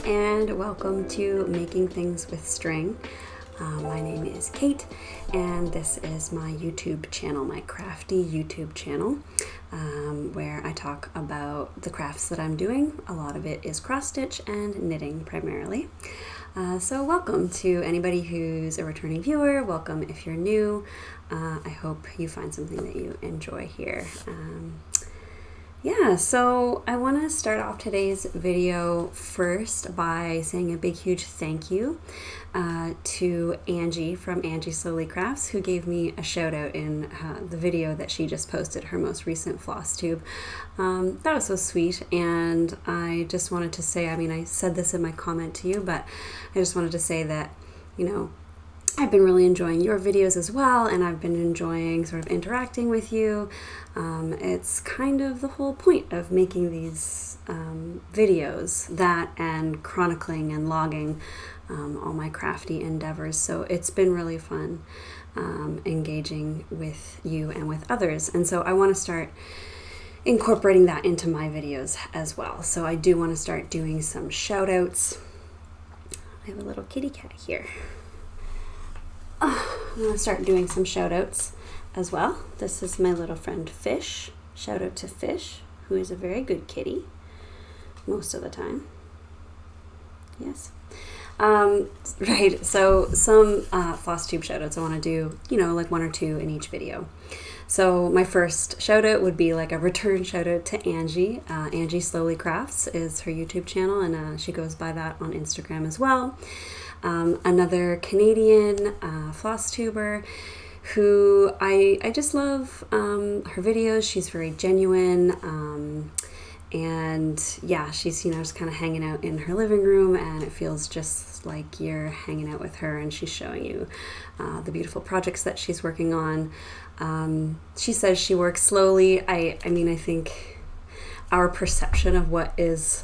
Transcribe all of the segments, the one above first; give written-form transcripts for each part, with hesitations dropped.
and welcome to Making Things with String. My name is Kate, and this is my YouTube channel, my crafty YouTube channel, where I talk about the crafts that I'm doing. A lot of it is cross-stitch and knitting primarily. So welcome to anybody who's a returning viewer. Welcome if you're new. I hope you find something that you enjoy here. So I want to start off today's video first by saying a big, huge thank you to Angie from Angie Slowly Crafts, who gave me a shout out in the video that she just posted, her most recent Flosstube. That was so sweet, and I just wanted to say, I said this in my comment to you, but I just wanted to say that, I've been really enjoying your videos as well, and I've been enjoying sort of interacting with you. It's kind of the whole point of making these videos, that and chronicling and logging all my crafty endeavors. So it's been really fun engaging with you and with others. And so I want to start incorporating that into my videos as well. So I do want to start doing some shout outs. I have a little kitty cat here. I'm going to start doing some shout outs as well. This is my little friend Fish. Shout out to Fish, who is a very good kitty most of the time. Yes. Right, so some Flosstube shout outs I want to do, like one or two in each video. So my first shout out would be like a return shout out to Angie. Angie Slowly Crafts is her YouTube channel, and she goes by that on Instagram as well. Another Canadian Flosstuber who I just love her videos. She's very genuine, and yeah, she's just kind of hanging out in her living room, and it feels just like you're hanging out with her, and she's showing you the beautiful projects that she's working on. She says she works slowly. I think our perception of what is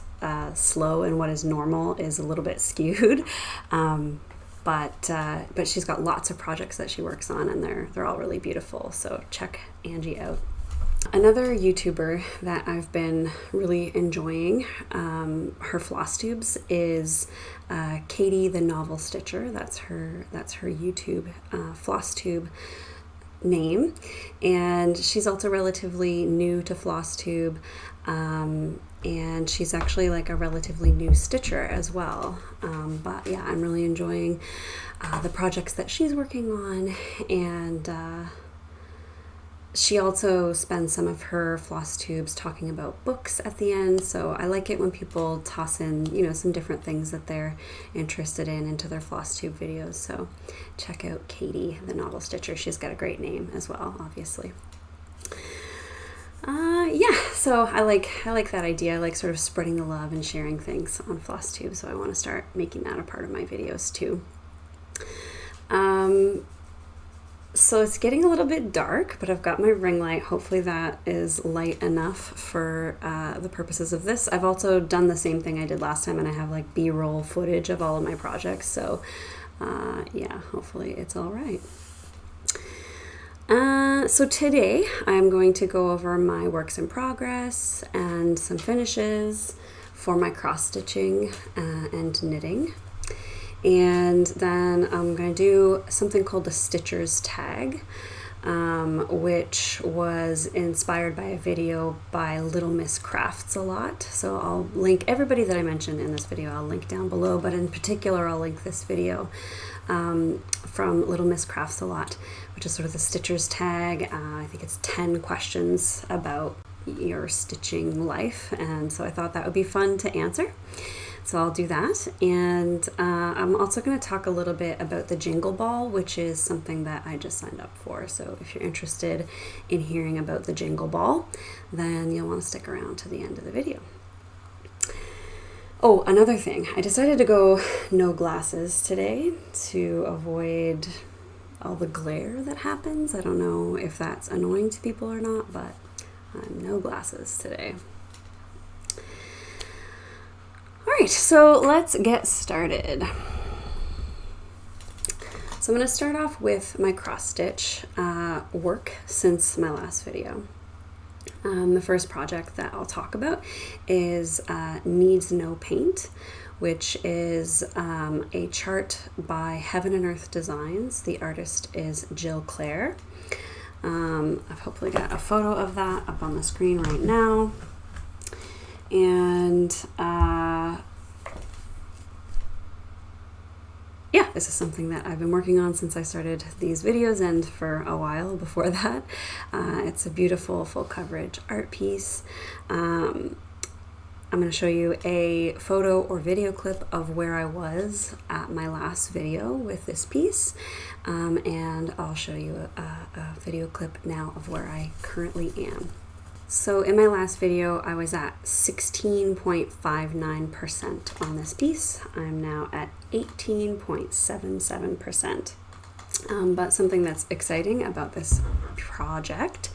slow and what is normal is a little bit skewed, but she's got lots of projects that she works on, and they're all really beautiful. So check Angie out. Another YouTuber that I've been really enjoying her Flosstubes is Katie the Novel Stitcher. That's her YouTube Flosstube name, and she's also relatively new to Flosstube, and she's actually like a relatively new stitcher as well, but yeah, I'm really enjoying the projects that she's working on, and she also spends some of her Flosstubes talking about books at the end, so I like it when people toss in, some different things that they're interested in into their Flosstube videos. So check out Katie, the Novel Stitcher. She's got a great name as well, obviously. So I like that idea. I like sort of spreading the love and sharing things on Flosstube, so I want to start making that a part of my videos too. So it's getting a little bit dark, but I've got my ring light. Hopefully that is light enough for the purposes of this. I've also done the same thing I did last time, and I have like B-roll footage of all of my projects. So hopefully it's all right. So today I'm going to go over my works in progress and some finishes for my cross-stitching and knitting. And then I'm going to do something called the Stitcher's Tag, which was inspired by a video by Little Miss Crafts a lot. So I'll link everybody that I mentioned in this video, I'll link down below, but in particular I'll link this video from Little Miss Crafts a lot, which is sort of the Stitcher's Tag. I think it's 10 questions about your stitching life, and so I thought that would be fun to answer. So I'll do that, and I'm also going to talk a little bit about the Jingle Ball, which is something that I just signed up for. So if you're interested in hearing about the Jingle Ball, then you'll want to stick around to the end of the video. Oh, another thing, I decided to go no glasses today to avoid all the glare that happens. I don't know if that's annoying to people or not, but I'm no glasses today. All right, so let's get started. So I'm going to start off with my cross stitch work since my last video. The first project that I'll talk about is Needs No Paint, which is a chart by Heaven and Earth Designs. The artist is Jill Clare. I've hopefully got a photo of that up on the screen right now. And yeah, this is something that I've been working on since I started these videos and for a while before that. It's a beautiful full coverage art piece. I'm going to show you a photo or video clip of where I was at my last video with this piece, and I'll show you a video clip now of where I currently am. So in my last video, I was at 16.59% on this piece. I'm now at 18.77%. But something that's exciting about this project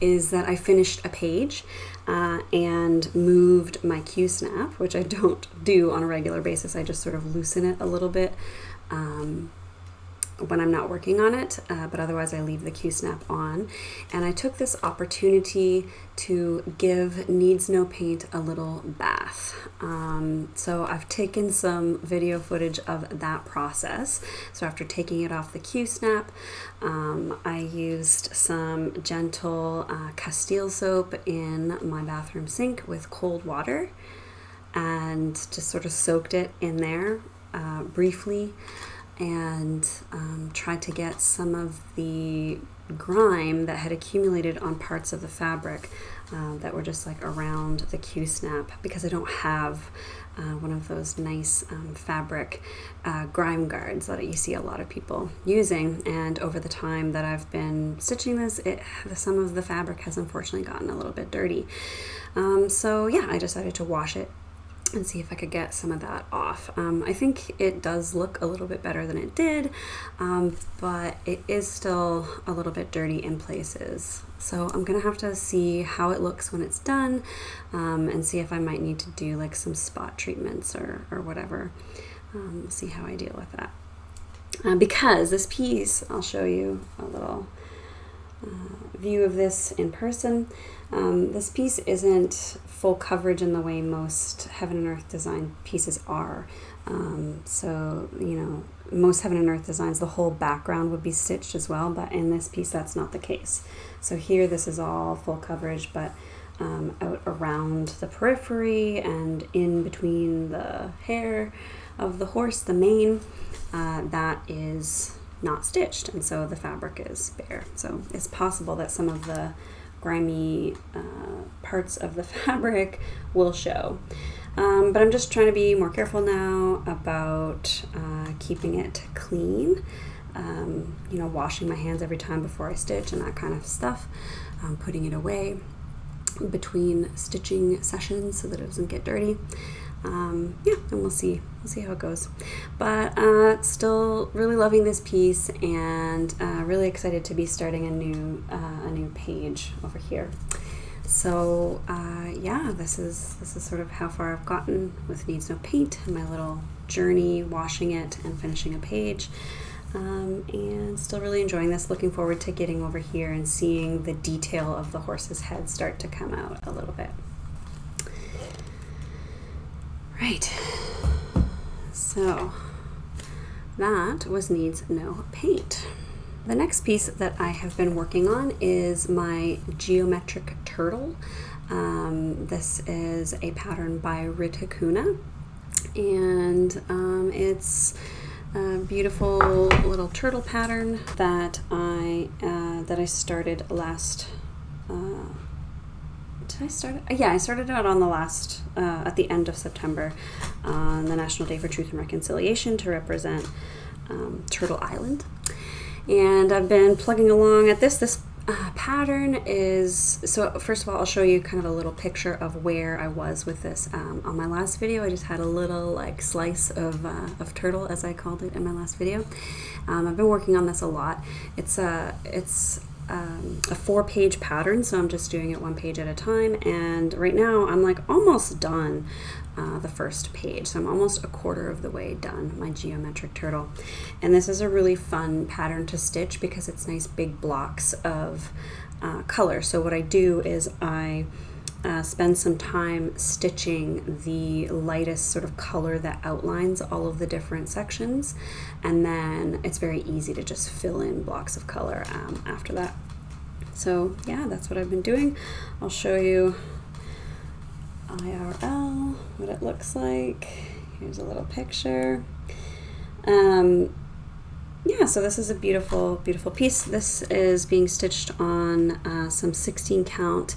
is that I finished a page and moved my Q-snap, which I don't do on a regular basis. I just sort of loosen it a little bit when I'm not working on it, but otherwise I leave the Q-snap on. And I took this opportunity to give Needs No Paint a little bath. So I've taken some video footage of that process. So after taking it off the Q-snap, I used some gentle Castile soap in my bathroom sink with cold water and just sort of soaked it in there briefly, and tried to get some of the grime that had accumulated on parts of the fabric that were just like around the Q-snap, because I don't have one of those nice fabric grime guards that you see a lot of people using. And over the time that I've been stitching this, some of the fabric has unfortunately gotten a little bit dirty. So yeah, I decided to wash it and see if I could get some of that off. I think it does look a little bit better than it did, but it is still a little bit dirty in places. So I'm gonna have to see how it looks when it's done, and see if I might need to do like some spot treatments or whatever. We'll see how I deal with that. Because this piece, I'll show you a little view of this in person. This piece isn't full coverage in the way most Heaven and Earth design pieces are. So, you know, most Heaven and Earth designs, the whole background would be stitched as well, but in this piece, that's not the case. So here, this is all full coverage, but out around the periphery and in between the hair of the horse, the mane, that is not stitched, and so the fabric is bare. So it's possible that some of the grimy parts of the fabric will show. But I'm just trying to be more careful now about keeping it clean, you know, washing my hands every time before I stitch and that kind of stuff, putting it away between stitching sessions so that it doesn't get dirty. Yeah, and we'll see how it goes. But still really loving this piece, and really excited to be starting a new page over here. So yeah, this is sort of how far I've gotten with Needs No Paint and my little journey washing it and finishing a page. And still really enjoying this. Looking forward to getting over here and seeing the detail of the horse's head start to come out a little bit. Right, so that was Needs No Paint. The next piece that I have been working on is my geometric turtle. This is a pattern by Ritakuna, and it's a beautiful little turtle pattern that I started last. Did I start it? Yeah, I started out on the last, at the end of September, on the National Day for Truth and Reconciliation to represent Turtle Island. And I've been plugging along at this. This pattern is, so first of all, I'll show you kind of a little picture of where I was with this. On my last video, I just had a little like slice of turtle, as I called it in my last video. I've been working on this a lot. It's a 4-page pattern, so I'm just doing it 1 page at a time, and right now I'm like almost done the first page, so I'm almost a quarter of the way done my geometric turtle. And this is a really fun pattern to stitch because it's nice big blocks of color. So what I do is I spend some time stitching the lightest sort of color that outlines all of the different sections, and then it's very easy to just fill in blocks of color after that. So yeah, that's what I've been doing. I'll show you IRL what it looks like. Here's a little picture. Yeah, so this is a beautiful, beautiful piece. This is being stitched on some 16 count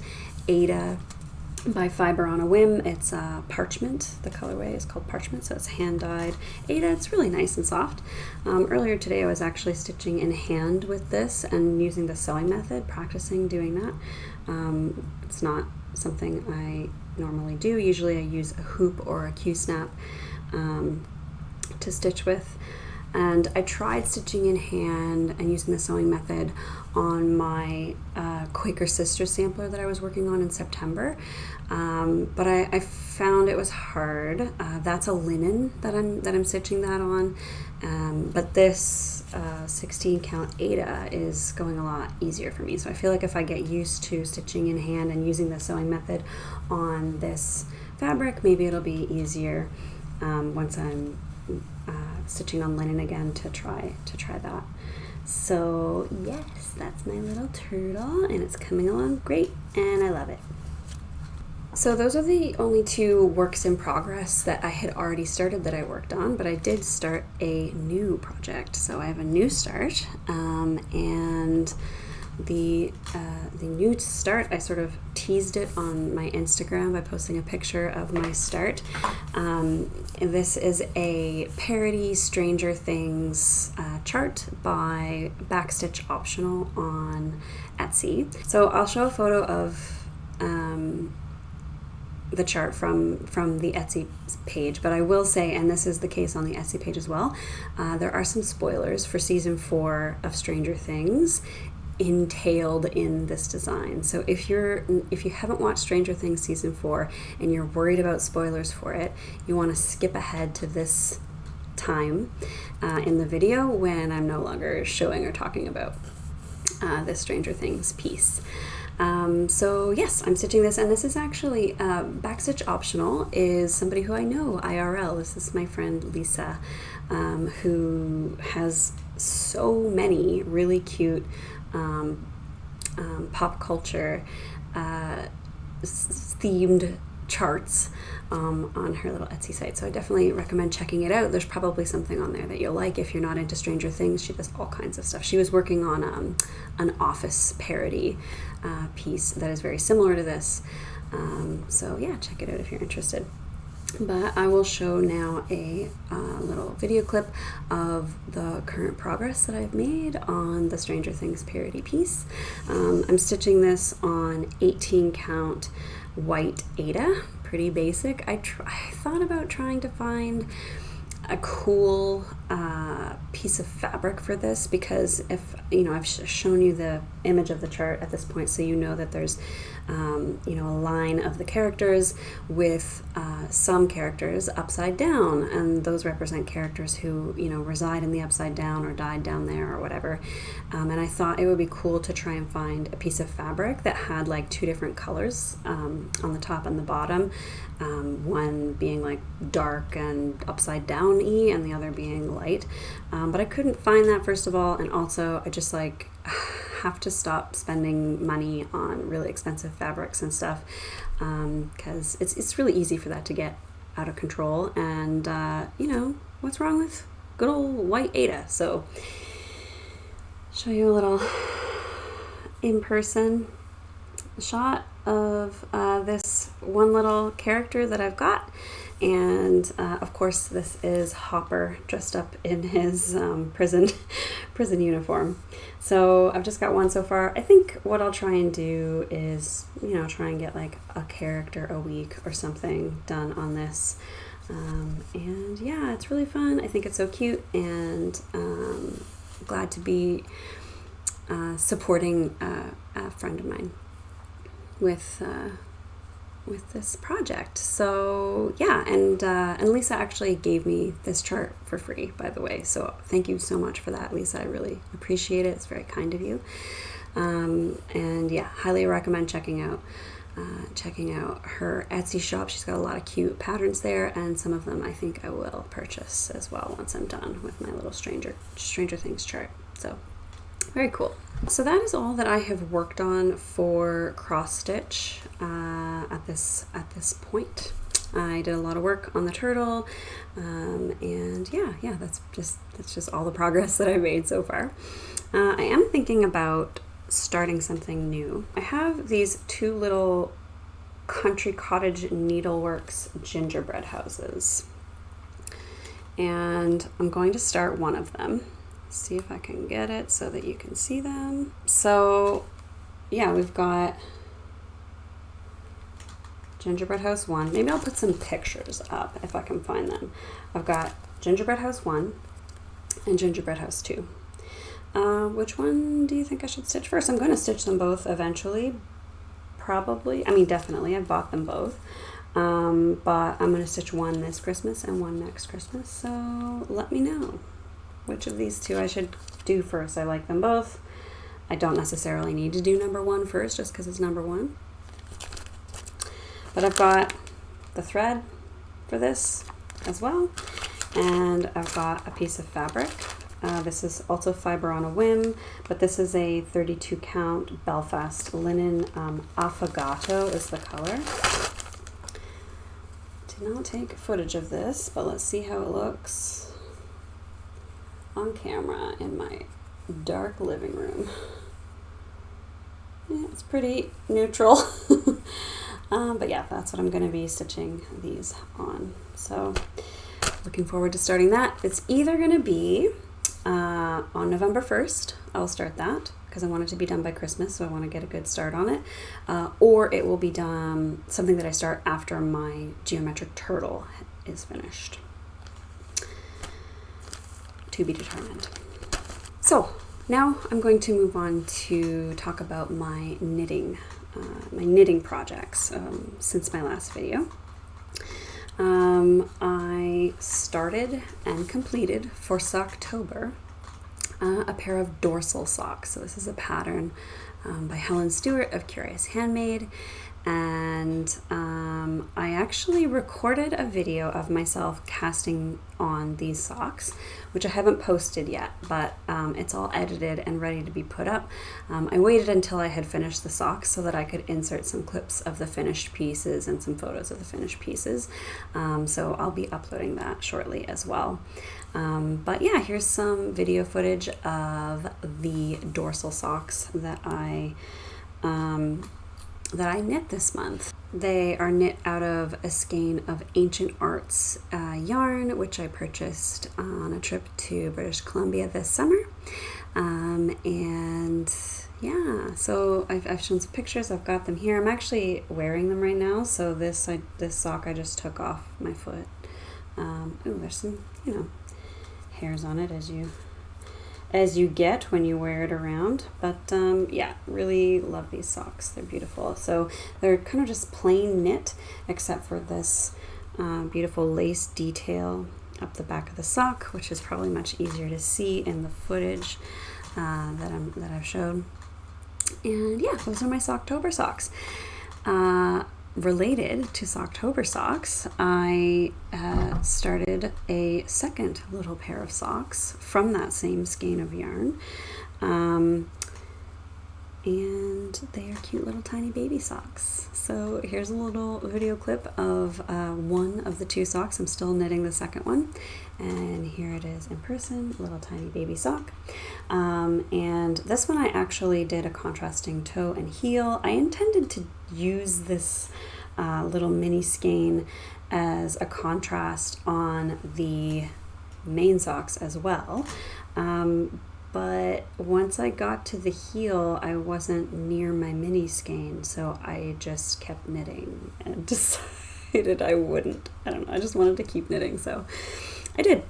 Aida by Fiber on a Whim. It's parchment. The colorway is called parchment, so it's hand dyed Aida. It's really nice and soft. Earlier today I was actually stitching in hand with this and using the sewing method, practicing doing that. It's not something I normally do. Usually I use a hoop or a Q-snap to stitch with. And I tried stitching in hand and using the sewing method on my Quaker Sister sampler that I was working on in September, but I found it was hard. That's a linen that I'm stitching that on, but this 16 count Aida is going a lot easier for me. So I feel like if I get used to stitching in hand and using the sewing method on this fabric, maybe it'll be easier once I'm stitching on linen again to try that. So yes, that's my little turtle, and it's coming along great, and I love it. So those are the only 2 works in progress that I had already started that I worked on, but I did start a new project. So I have a new start, and the new start, I sort of teased it on my Instagram by posting a picture of my start. And this is a parody Stranger Things chart by Backstitch Optional on Etsy. So I'll show a photo of the chart from the Etsy page, but I will say, and this is the case on the Etsy page as well, there are some spoilers for season 4 of Stranger Things entailed in this design. So if you haven't watched Stranger Things season 4 and you're worried about spoilers for it, you want to skip ahead to this time in the video when I'm no longer showing or talking about this Stranger Things piece. So yes, I'm stitching this, and this is actually Backstitch Optional is somebody who I know IRL. This is my friend Lisa, who has so many really cute pop culture themed charts on her little Etsy site. So I definitely recommend checking it out. There's probably something on there that you'll like if you're not into Stranger Things. She does all kinds of stuff. She was working on an Office parody piece that is very similar to this. So yeah, check it out if you're interested. But I will show now a little video clip of the current progress that I've made on the Stranger Things parody piece. I'm stitching this on 18 count white Aida, pretty basic. I thought about trying to find a cool piece of fabric for this, because if I've shown you the image of the chart at this point, so you know that there's a line of the characters with some characters upside down, and those represent characters who reside in the upside down or died down there or whatever. And I thought it would be cool to try and find a piece of fabric that had like 2 different colors on the top and the bottom, one being like dark and upside down y and the other being light, but I couldn't find that, first of all, and also I just like have to stop spending money on really expensive fabrics and stuff, because it's really easy for that to get out of control, and what's wrong with good old white Aida? So show you a little in-person shot of this one little character that I've got, and of course this is Hopper dressed up in his prison uniform. So I've just got one so far. I think what I'll try and do is try and get like a character a week or something done on this, and yeah, it's really fun. I think it's so cute, and glad to be supporting a friend of mine with this project. So yeah, and Lisa actually gave me this chart for free, by the way. So thank you so much for that, Lisa. I really appreciate it. It's very kind of you. And yeah, highly recommend checking out her Etsy shop. She's got a lot of cute patterns there, and some of them I think I will purchase as well once I'm done with my little Stranger Things chart. So very cool. So that is all that I have worked on for cross stitch at this point. I did a lot of work on the turtle, and yeah, that's just all the progress that I've made so far. I am thinking about starting something new. I have these two little Country Cottage Needleworks gingerbread houses, and I'm going to start one of them. See if I can get it so that you can see them. So yeah, we've got gingerbread house 1. Maybe I'll put some pictures up if I can find them. I've got gingerbread house 1 and gingerbread house 2. Which one do you think I should stitch first? I'm going to stitch them both eventually, probably. I mean, definitely. I bought them both. But I'm going to stitch one this Christmas and one next Christmas. So let me know which of these two I should do first. I like them both. I don't necessarily need to do number 1 first just because it's number 1. But I've got the thread for this as well. And I've got a piece of fabric. This is also Fiber on a Whim, but this is a 32 count Belfast linen. Affogato is the color. Did not take footage of this, but let's see how it looks on camera in my dark living room. Yeah, it's pretty neutral. But yeah, that's what I'm going to be stitching these on. So looking forward to starting that. It's either going to be on November 1st, I'll start that because I want it to be done by Christmas, so I want to get a good start on it. Or it will be done, something that I start after my geometric turtle is finished. To be determined. So now I'm going to move on to talk about my knitting projects since my last video. I started and completed for Socktober a pair of dorsal socks. So this is a pattern by Helen Stewart of Curious Handmade, and I actually recorded a video of myself casting on these socks, which I haven't posted yet, but it's all edited and ready to be put up. I waited until I had finished the socks so that I could insert some clips of the finished pieces and some photos of the finished pieces. So I'll be uploading that shortly as well. But yeah, here's some video footage of the dorsal socks that I knit this month. They are knit out of a skein of Ancient Arts yarn, which I purchased on a trip to British Columbia this summer. And yeah, so I've shown some pictures. I've got them here. I'm actually wearing them right now. So this sock I just took off my foot. Ooh, there's some, hairs on it as you get when you wear it around. But yeah, really love these socks. They're beautiful. So they're kind of just plain knit, except for this beautiful lace detail up the back of the sock, which is probably much easier to see in the footage that I've shown. And yeah, those are my Socktober socks. Related to Socktober socks, I started a second little pair of socks from that same skein of yarn, and they are cute little tiny baby socks. So here's a little video clip of one of the two socks. I'm still knitting the second one, and here it is in person, little tiny baby sock. And this one I actually did a contrasting toe and heel. I intended to use this little mini skein as a contrast on the main socks as well. But once I got to the heel, I wasn't near my mini skein, so I just kept knitting and decided I wouldn't. I don't know, I just wanted to keep knitting, so I did.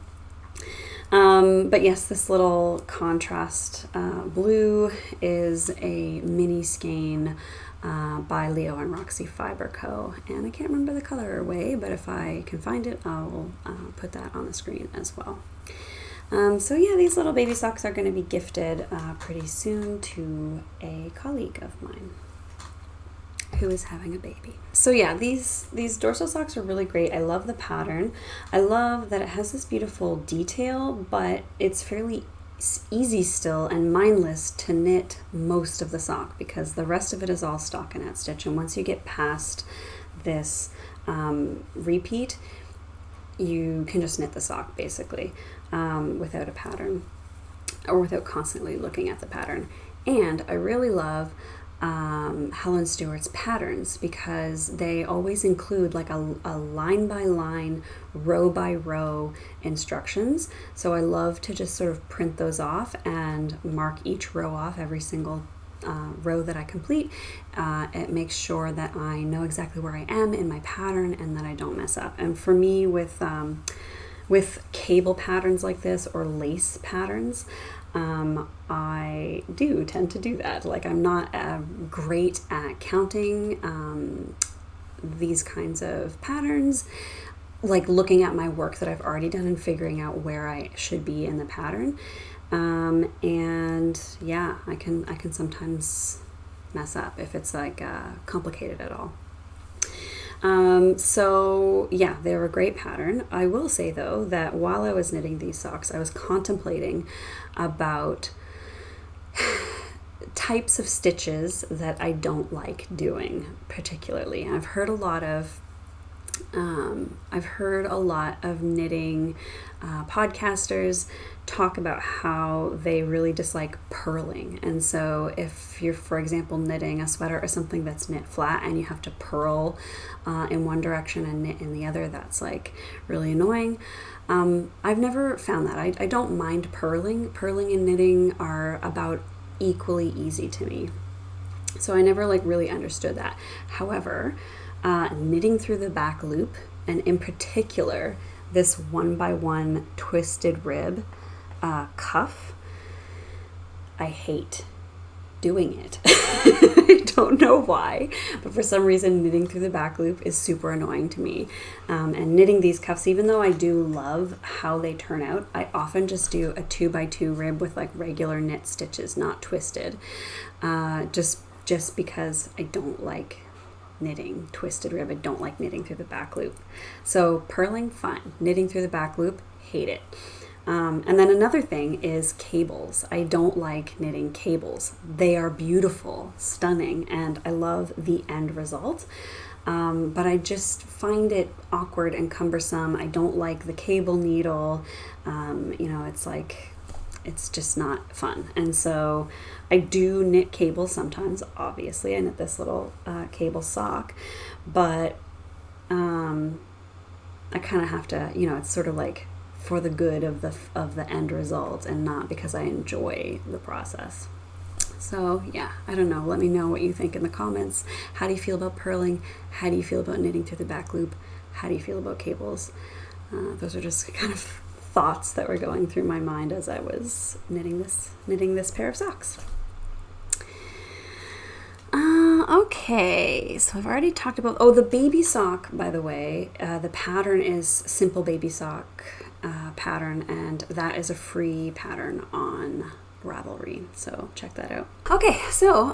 But yes, this little contrast blue is a mini skein by Leo and Roxy Fiber Co. And I can't remember the colorway, but if I can find it, I'll put that on the screen as well. So yeah, these little baby socks are going to be gifted pretty soon to a colleague of mine who is having a baby. So yeah, these dorsal socks are really great. I love the pattern. I love that it has this beautiful detail, but it's fairly easy still and mindless to knit most of the sock because the rest of it is all stockinette stitch. And once you get past this repeat, you can just knit the sock basically without a pattern or without constantly looking at the pattern. And I really love Helen Stewart's patterns because they always include like a line by line, row by row instructions. So I love to just sort of print those off and mark each row off, every single row that I complete. It makes sure that I know exactly where I am in my pattern and that I don't mess up. And for me, with cable patterns like this or lace patterns, I do tend to do that. Like I'm not great at counting these kinds of patterns, like looking at my work that I've already done and figuring out where I should be in the pattern. And yeah, I can sometimes mess up if it's like complicated at all. So yeah, they're a great pattern. I will say though that while I was knitting these socks, I was contemplating about types of stitches that I don't like doing particularly. I've heard a lot of knitting podcasters talk about how they really dislike purling. And so if you're, for example, knitting a sweater or something that's knit flat and you have to purl in one direction and knit in the other, that's like really annoying. I've never found that. I don't mind purling. Purling and knitting are about equally easy to me. So I never like really understood that. However, knitting through the back loop, and in particular this 1x1 twisted rib cuff, I hate doing it. I don't know why, but for some reason knitting through the back loop is super annoying to me. And knitting these cuffs, even though I do love how they turn out, I often just do a 2x2 rib with like regular knit stitches, not twisted, just because I don't like knitting twisted rib. I don't like knitting through the back loop. So purling, fine. Knitting through the back loop, hate it. And then another thing is cables. I don't like knitting cables. They are beautiful, stunning, and I love the end result. But I just find it awkward and cumbersome. I don't like the cable needle. It's just not fun. And so I do knit cables sometimes, obviously. I knit this little cable sock, but I kind of have to, it's sort of like for the good of the end result and not because I enjoy the process. So yeah, I don't know. Let me know what you think in the comments. How do you feel about purling? How do you feel about knitting through the back loop? How do you feel about cables? Those are just kind of thoughts that were going through my mind as I was knitting this pair of socks. Okay, so I've already talked about, the baby sock, by the way. The pattern is Simple Baby Sock pattern, and that is a free pattern on Ravelry, so check that out. Okay, so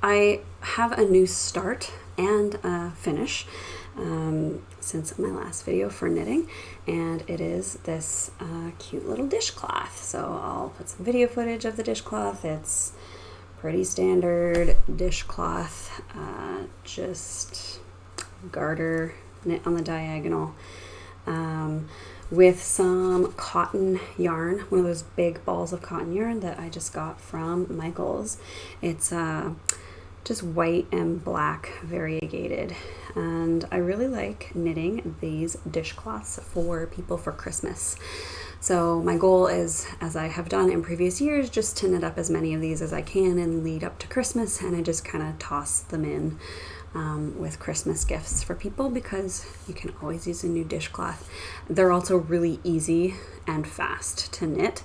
I have a new start and finish since my last video for knitting, and it is this cute little dishcloth. So I'll put some video footage of the dishcloth. It's pretty standard dishcloth, just garter knit on the diagonal, with some cotton yarn, one of those big balls of cotton yarn that I just got from Michael's. It's just white and black variegated, and I really like knitting these dishcloths for people for Christmas. So my goal is, as I have done in previous years, just to knit up as many of these as I can and lead up to Christmas, and I just kind of toss them in with Christmas gifts for people, because you can always use a new dishcloth. They're also really easy and fast to knit.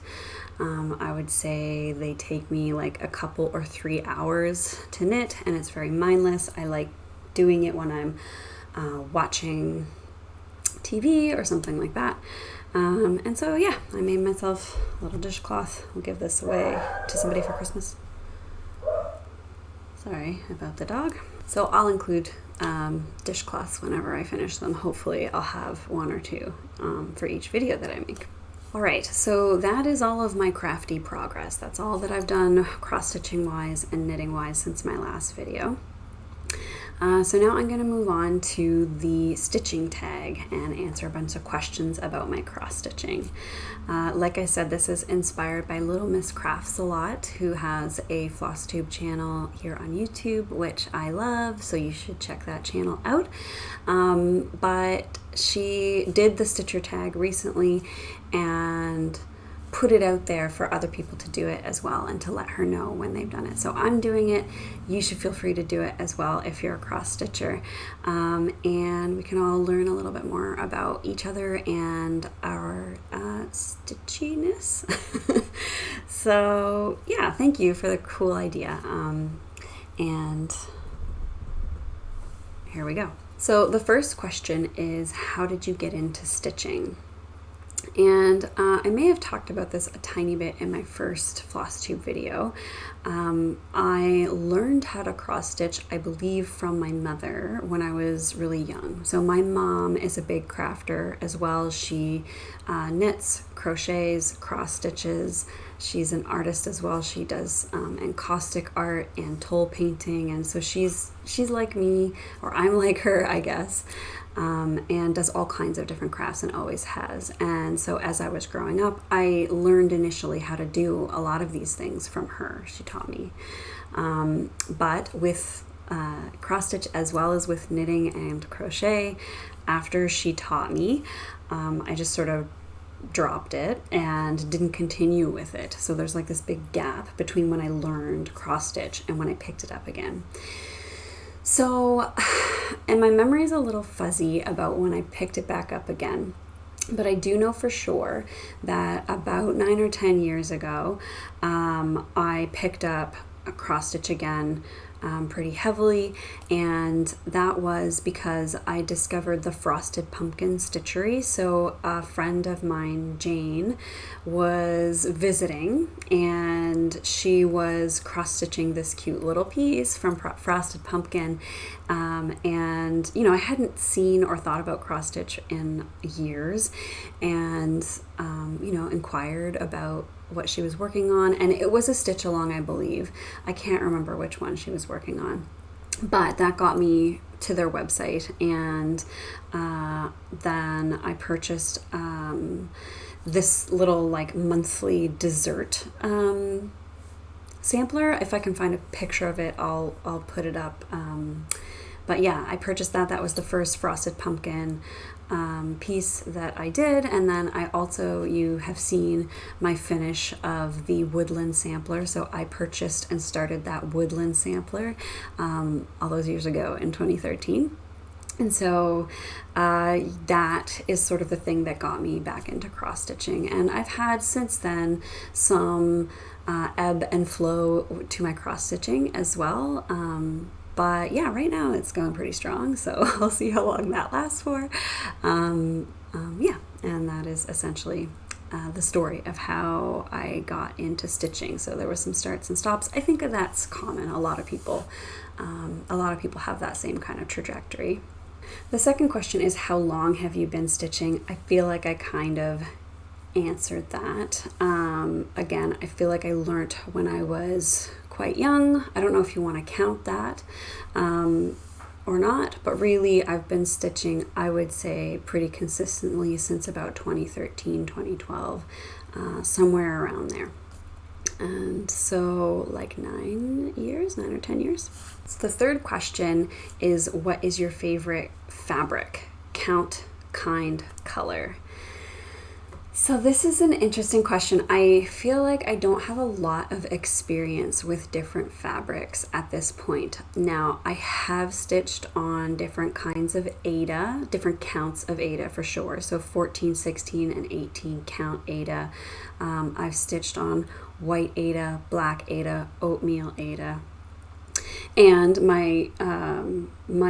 I would say they take me like a couple or 3 hours to knit, and it's very mindless. I like doing it when I'm watching TV or something like that. And so yeah, I made myself a little dishcloth. I'll give this away to somebody for Christmas. Sorry about the dog. So I'll include dishcloths whenever I finish them. Hopefully I'll have 1 or 2 for each video that I make. All right, so that is all of my crafty progress. That's all that I've done cross-stitching wise and knitting wise since my last video. So now I'm going to move on to the stitching tag and answer a bunch of questions about my cross stitching. Like I said, this is inspired by Little Miss Crafts a Lot, who has a Flosstube channel here on YouTube, which I love, so you should check that channel out. But she did the stitcher tag recently and put it out there for other people to do it as well, and to let her know when they've done it. So I'm doing it. You should feel free to do it as well if you're a cross stitcher, and we can all learn a little bit more about each other and our stitchiness. So yeah, thank you for the cool idea, and here we go. So the first question is, how did you get into stitching? And I may have talked about this a tiny bit in my first Flosstube video. I learned how to cross stitch, I believe, from my mother when I was really young. So my mom is a big crafter as well. She knits, crochets, cross stitches. She's an artist as well. She does encaustic art and toll painting, and so she's like me, or I'm like her, I guess. And does all kinds of different crafts and always has. And so as I was growing up, I learned initially how to do a lot of these things from her. She taught me. But with cross stitch as well as with knitting and crochet, after she taught me, I just sort of dropped it and didn't continue with it. So there's like this big gap between when I learned cross stitch and when I picked it up again. So, and my memory is a little fuzzy about when I picked it back up again, but I do know for sure that about 9 or 10 years ago, I picked up a cross stitch again pretty heavily, and that was because I discovered the Frosted Pumpkin Stitchery. So a friend of mine, Jane, was visiting, and she was cross-stitching this cute little piece from Frosted Pumpkin, and you know, I hadn't seen or thought about cross-stitch in years, and you know, inquired about what she was working on, and it was a stitch along, I believe. I can't remember which one she was working on, but that got me to their website, and then I purchased this little like monthly dessert sampler. If I can find a picture of it, I'll put it up. But yeah, I purchased that. That was the first Frosted Pumpkin piece that I did, and then I also, you have seen my finish of the woodland sampler. So I purchased and started that woodland sampler all those years ago in 2013. And so that is sort of the thing that got me back into cross stitching, and I've had since then some ebb and flow to my cross stitching as well. But yeah, right now it's going pretty strong, so I'll see how long that lasts for. Yeah, and that is essentially the story of how I got into stitching. So there were some starts and stops. I think that's common. A lot of people have that same kind of trajectory. The second question is, how long have you been stitching? I feel like I kind of answered that. Again, I feel like I learned when I was quite young. I don't know if you want to count that or not, but really I've been stitching, I would say, pretty consistently since about 2013, 2012, somewhere around there. And so like 9 or 10 years. So the third question is, what is your favorite fabric? Count, kind, color. So this is an interesting question. I feel like I don't have a lot of experience with different fabrics at this point. Now, I have stitched on different kinds of Aida, different counts of Aida for sure. So 14, 16, and 18 count Aida. I've stitched on white Aida, black Aida, oatmeal Aida. And my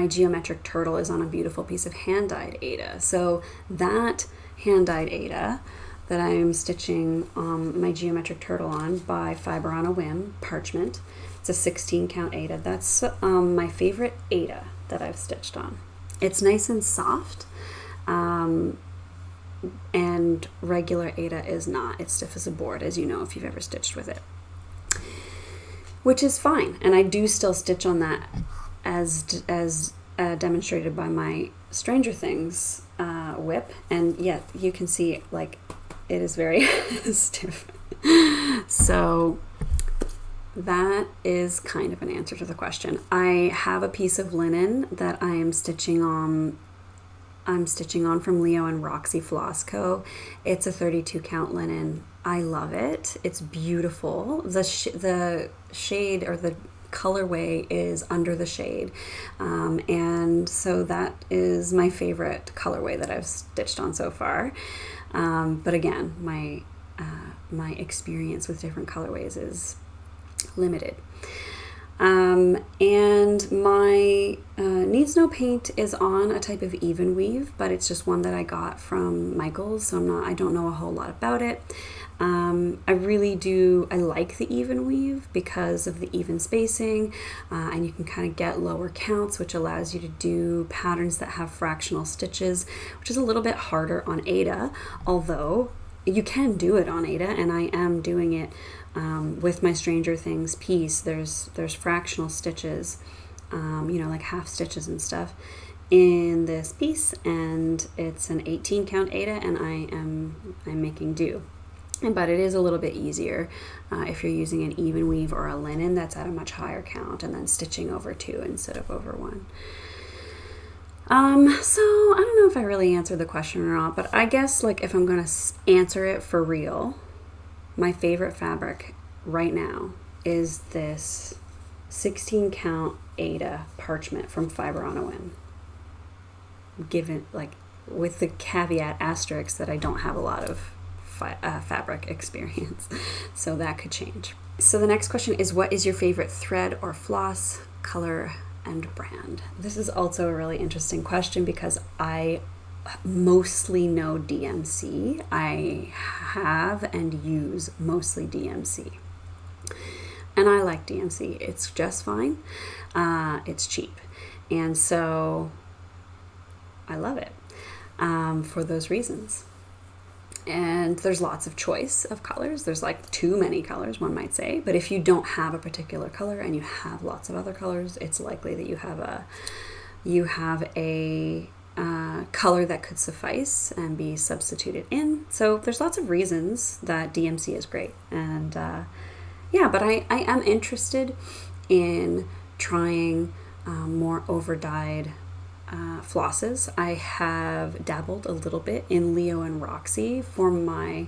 geometric turtle is on a beautiful piece of hand-dyed Aida. So that hand-dyed Aida that I'm stitching my geometric turtle on by Fiber on a Whim parchment. It's a 16 count Aida. That's my favorite Aida that I've stitched on. It's nice and soft, and regular Aida is not. It's stiff as a board, as you know if you've ever stitched with it, which is fine. And I do still stitch on that as demonstrated by my Stranger Things whip, and yet you can see like it is very stiff. So that is kind of an answer to the question. I have a piece of linen that I am stitching on. I'm stitching on from Leo and Roxy Floss Co. It's a 32 count linen. I love it. It's beautiful. The shade or the colorway is Under the Shade, and so that is my favorite colorway that I've stitched on so far. But again, my experience with different colorways is limited. And my Needs No Paint is on a type of even weave, but it's just one that I got from Michaels, so I don't know a whole lot about it. I like the even weave because of the even spacing, and you can kind of get lower counts, which allows you to do patterns that have fractional stitches, which is a little bit harder on Aida, although you can do it on Aida, and I am doing it with my Stranger Things piece. There's fractional stitches, like half stitches and stuff in this piece, and it's an 18 count Aida, and I'm making do. But it is a little bit easier if you're using an even weave or a linen that's at a much higher count and then stitching over 2 instead of over 1. So I don't know if I really answered the question or not, but I guess like if I'm going to answer it for real, my favorite fabric right now is this 16 count Aida parchment from Fiber on a Whim. Given like with the caveat asterisk that I don't have a lot of fabric experience, so that could change. So the next question is, what is your favorite thread or floss, color, and brand? This is also a really interesting question because I mostly know DMC. I have and use mostly DMC, and I like DMC. It's just fine. It's cheap, and so I love it for those reasons. And there's lots of choice of colors. There's like too many colors, one might say. But if you don't have a particular color and you have lots of other colors, it's likely that you have a color that could suffice and be substituted in. So there's lots of reasons that DMC is great. And but I am interested in trying more over-dyed flosses. I have dabbled a little bit in Leo and Roxy for my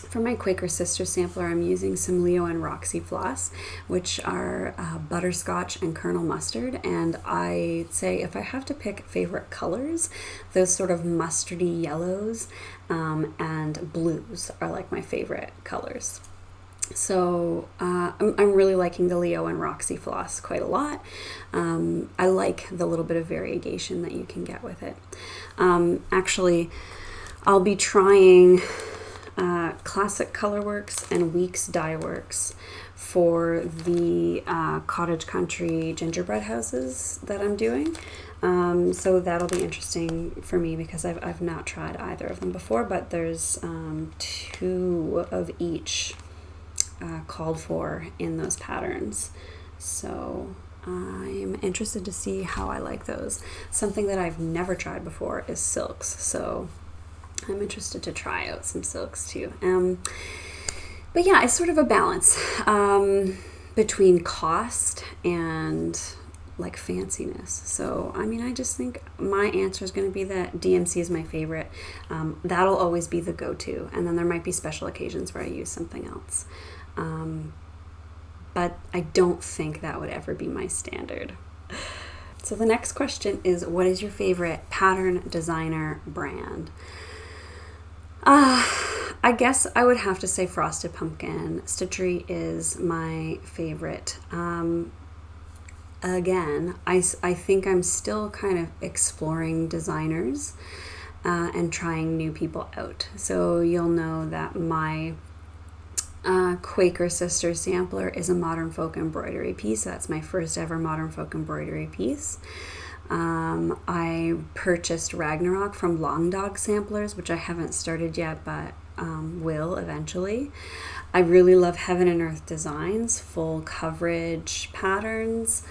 Quaker Sister sampler. I'm using some Leo and Roxy floss, which are butterscotch and Colonel Mustard. And I'd say if I have to pick favorite colors, those sort of mustardy yellows and blues are like my favorite colors. So I'm really liking the Leo and Roxy floss quite a lot. I like the little bit of variegation that you can get with it. Actually, I'll be trying Classic Colorworks and Weeks Dye Works for the Cottage Country gingerbread houses that I'm doing. So that'll be interesting for me because I've not tried either of them before, but there's 2 of each called for in those patterns. So I'm interested to see how I like those. Something that I've never tried before is silks, so I'm interested to try out some silks too. But yeah, it's sort of a balance between cost and like fanciness. So, I mean, I just think my answer is going to be that DMC is my favorite. That'll always be the go-to. And then there might be special occasions where I use something else. But I don't think that would ever be my standard. So the next question is, what is your favorite pattern designer brand? I guess I would have to say Frosted Pumpkin. Stitchery is my favorite. Again, I think I'm still kind of exploring designers and trying new people out. So you'll know that my Quaker Sister sampler is a modern folk embroidery piece. That's my first ever modern folk embroidery piece. I purchased Ragnarok from Long Dog Samplers, which I haven't started yet, but will eventually. I really love Heaven and Earth Designs, full coverage patterns.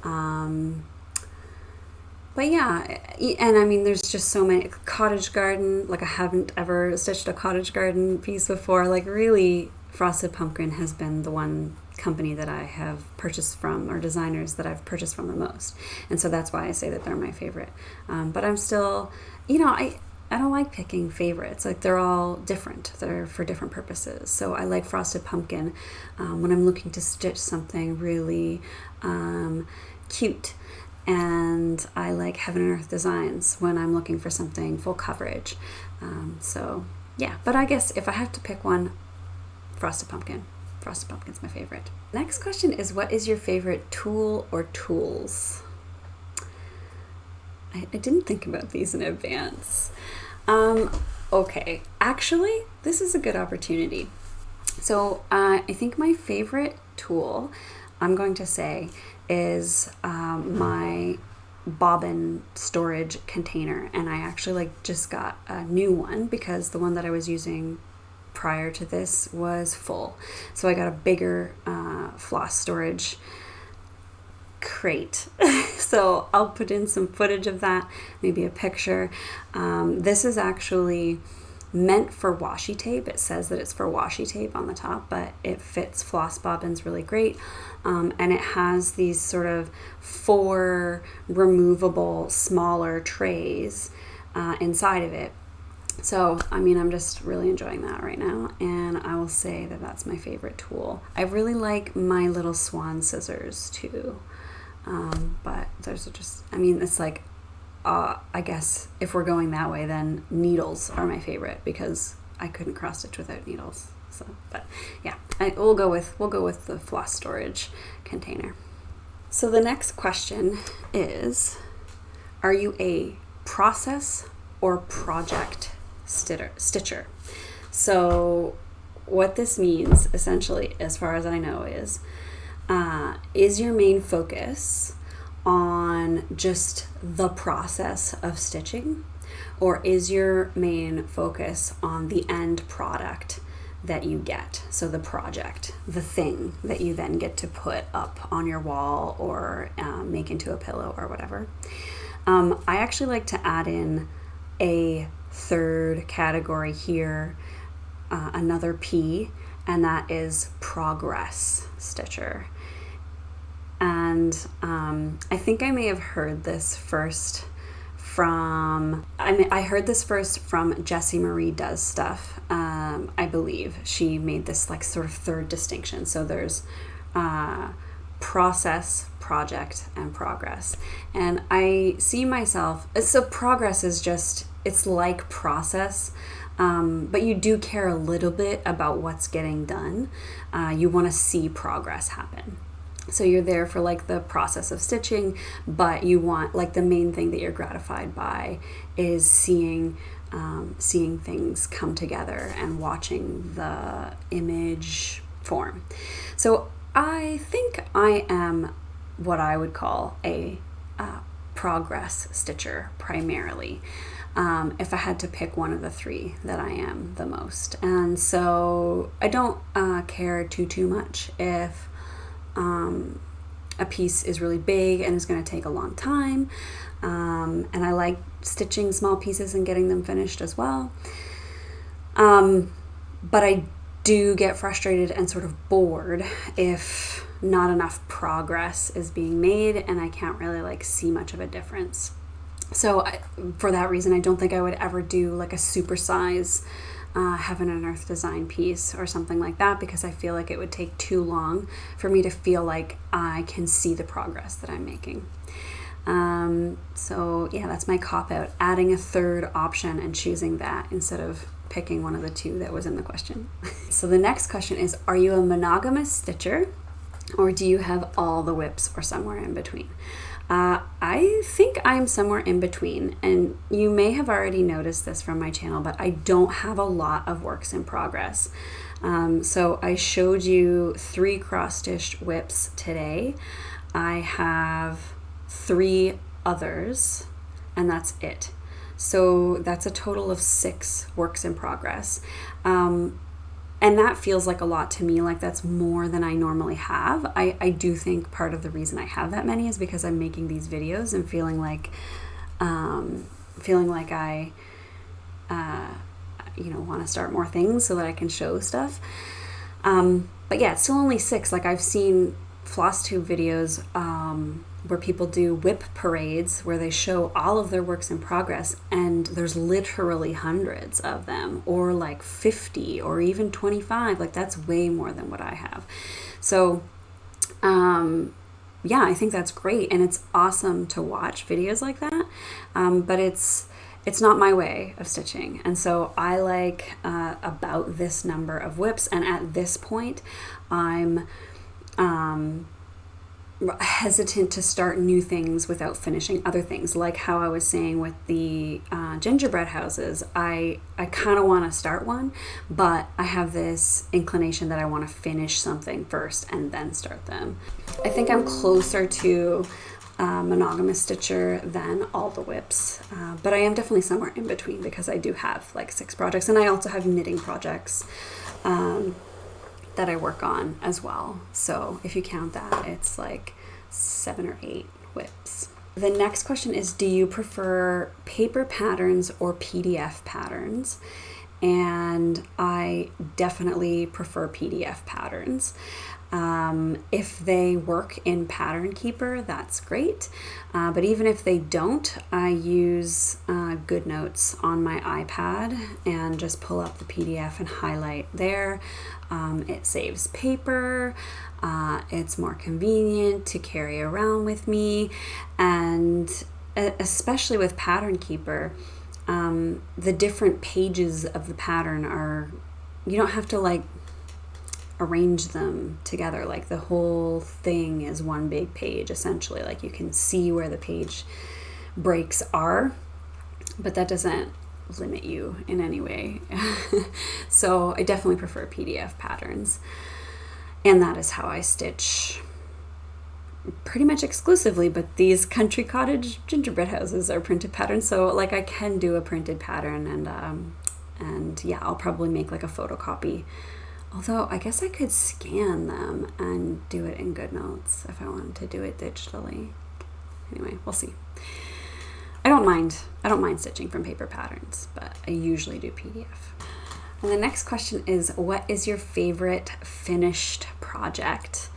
But yeah, and I mean, there's just so many. Cottage Garden, like I haven't ever stitched a Cottage Garden piece before. Like really, Frosted Pumpkin has been the one company that I have purchased from, or designers that I've purchased from the most. And so that's why I say that they're my favorite. But I'm still, I don't like picking favorites. Like they're all different. They're for different purposes. So I like Frosted Pumpkin when I'm looking to stitch something really cute. And I like Heaven and Earth Designs when I'm looking for something full coverage. So yeah, but I guess if I have to pick one, Frosted Pumpkin. Frosted Pumpkin's my favorite. Next question is, what is your favorite tool or tools? I didn't think about these in advance. Okay, actually, this is a good opportunity. So I think my favorite tool, I'm going to say, is my bobbin storage container. And I actually just got a new one because the one that I was using prior to this was full. So I got a bigger floss storage crate. So I'll put in some footage of that, maybe a picture. This is actually meant for washi tape. It says that it's for washi tape on the top, but it fits floss bobbins really great. And it has these sort of 4 removable smaller trays inside of it. So, I mean, I'm just really enjoying that right now, and I will say that that's my favorite tool. I really like my little swan scissors too, but those are just, I mean, it's like, I guess if we're going that way, then needles are my favorite because I couldn't cross stitch without needles. So, but yeah, we'll go with the floss storage container. So the next question is, are you a process or project stitcher? So what this means essentially, as far as I know, is your main focus on just the process of stitching, or is your main focus on the end product that you get? So the project, the thing that you then get to put up on your wall or make into a pillow or whatever. I actually like to add in a third category here, another P, and that is progress stitcher. And I think I may have heard this first from, I heard this first from Jessie Marie Does Stuff. I believe she made this sort of third distinction. So there's process, project, and progress. And I see myself, so progress is just, it's like process, but you do care a little bit about what's getting done. You want to see progress happen. So you're there for the process of stitching, but you want, the main thing that you're gratified by is seeing things come together and watching the image form. So I think I am what I would call a progress stitcher primarily, if I had to pick one of the 3 that I am the most. And so I don't care too much if a piece is really big and is going to take a long time, and I like stitching small pieces and getting them finished as well, but I do get frustrated and sort of bored if not enough progress is being made, and I can't really like see much of a difference. So for that reason, I don't think I would ever do like a supersize heaven and earth design piece or something like that, because I feel like it would take too long for me to feel like I can see the progress that I'm making. So yeah, that's my cop out, adding a third option and choosing that instead of picking one of the two that was in the question. So the next question is, are you a monogamous stitcher, or do you have all the whips or somewhere in between? I think I'm somewhere in between, and you may have already noticed this from my channel, but I don't have a lot of works in progress. So I showed you 3 cross-stitched whips today. I have 3 others, and that's it. So that's a total of 6 works in progress. And that feels like a lot to me, like that's more than I normally have. I do think part of the reason I have that many is because I'm making these videos and feeling like I want to start more things so that I can show stuff. But yeah, it's still only 6. Like I've seen Flosstube videos where people do whip parades where they show all of their works in progress, and there's literally hundreds of them, or like 50 or even 25. Like that's way more than what I have. So yeah, I think that's great, and it's awesome to watch videos like that, but it's not my way of stitching. And so I like about this number of whips, and at this point I'm hesitant to start new things without finishing other things, like how I was saying with the gingerbread houses. I kind of want to start one, but I have this inclination that I want to finish something first and then start them. I think I'm closer to monogamous stitcher than all the whips, but I am definitely somewhere in between, because I do have like 6 projects, and I also have knitting projects that I work on as well. So if you count that, it's like 7 or 8 whips. The next question is, do you prefer paper patterns or PDF patterns? And I definitely prefer PDF patterns. If they work in Pattern Keeper, that's great. But even if they don't, I use GoodNotes on my iPad and just pull up the PDF and highlight there. It saves paper. It's more convenient to carry around with me. And especially with Pattern Keeper, the different pages of the pattern are, you don't have to like arrange them together. Like the whole thing is one big page essentially. Like you can see where the page breaks are, but that doesn't limit you in any way. So I definitely prefer PDF patterns, and that is how I stitch pretty much exclusively. But these country cottage gingerbread houses are printed patterns, so like I can do a printed pattern, and yeah, I'll probably make like a photocopy. Although I guess I could scan them and do it in GoodNotes if I wanted to do it digitally. Anyway, we'll see. I don't mind stitching from paper patterns, but I usually do PDF. And the next question is, what is your favorite finished project?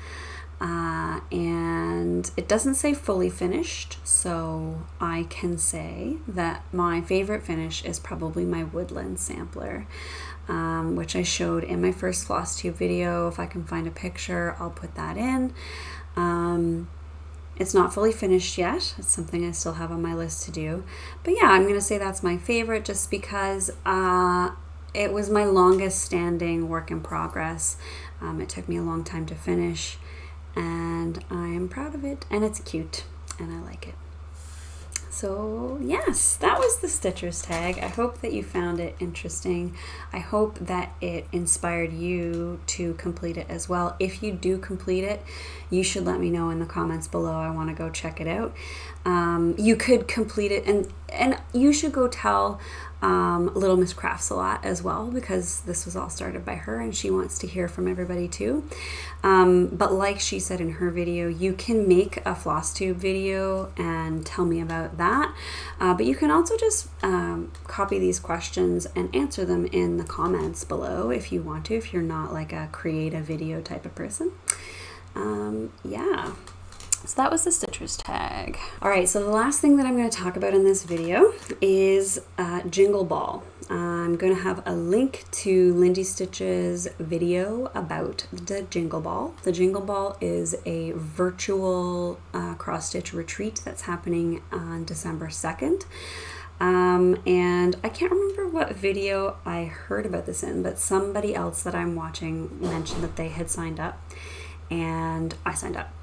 And it doesn't say fully finished, so I can say that my favorite finish is probably my woodland sampler, which I showed in my first Flosstube video. If I can find a picture, I'll put that in. It's not fully finished yet. It's something I still have on my list to do. But yeah, I'm going to say that's my favorite, just because it was my longest standing work in progress. It took me a long time to finish, and I am proud of it, and it's cute, and I like it. So yes, that was the Stitcher's Tag. I hope that you found it interesting. I hope that it inspired you to complete it as well. If you do complete it, you should let me know in the comments below. I want to go check it out. You could complete it, and you should go tell Little Miss Crafts a lot as well, because this was all started by her and she wants to hear from everybody too. But like she said in her video, you can make a Flosstube video and tell me about that. But you can also just copy these questions and answer them in the comments below if you want to, if you're not like a create a video type of person. yeah. So that was the stitcher's tag. All right, so the last thing that I'm going to talk about in this video is Jingle Ball. I'm going to have a link to Lindy Stitch's video about the Jingle Ball. The Jingle Ball is a virtual cross-stitch retreat that's happening on December 2nd. And I can't remember what video I heard about this in, but somebody else that I'm watching mentioned that they had signed up, and I signed up.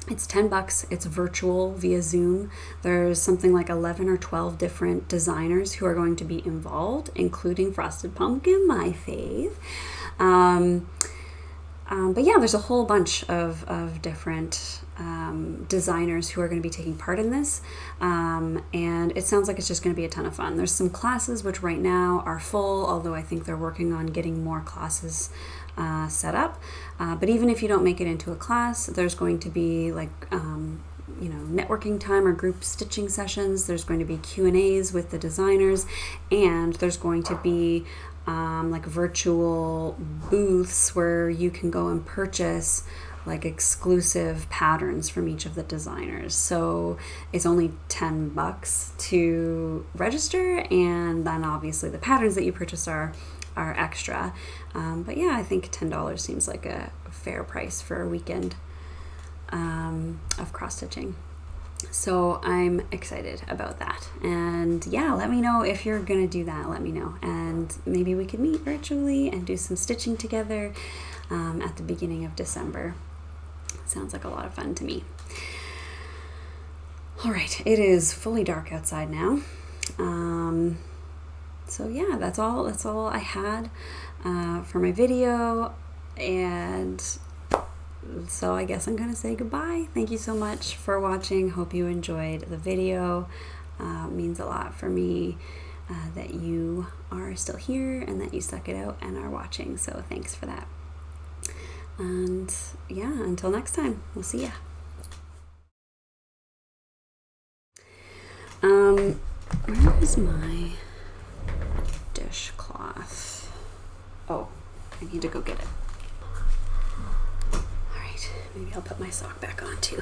It's $10. It's virtual via Zoom. There's something like 11 or 12 different designers who are going to be involved, including Frosted Pumpkin, my fave. But yeah, there's a whole bunch of different designers who are going to be taking part in this. And it sounds like it's just going to be a ton of fun. There's some classes which right now are full, although I think they're working on getting more classes set up. But even if you don't make it into a class, there's going to be like, networking time or group stitching sessions. There's going to be Q&As with the designers, and there's going to be like virtual booths where you can go and purchase like exclusive patterns from each of the designers. So it's only $10 to register, and then obviously the patterns that you purchase are extra. But yeah, I think $10 seems like a fair price for a weekend of cross stitching. So I'm excited about that. And yeah, let me know if you're gonna do that. Let me know, and maybe we could meet virtually and do some stitching together at the beginning of December. Sounds like a lot of fun to me. All right, it is fully dark outside now. So yeah, that's all I had for my video, and so I guess I'm gonna say goodbye. Thank you so much for watching. Hope you enjoyed the video. It means a lot for me that you are still here and that you stuck it out and are watching, so thanks for that. And yeah, until next time, we'll see ya. Where is my dishcloth? Oh, I need to go get it. All right, maybe I'll put my sock back on too.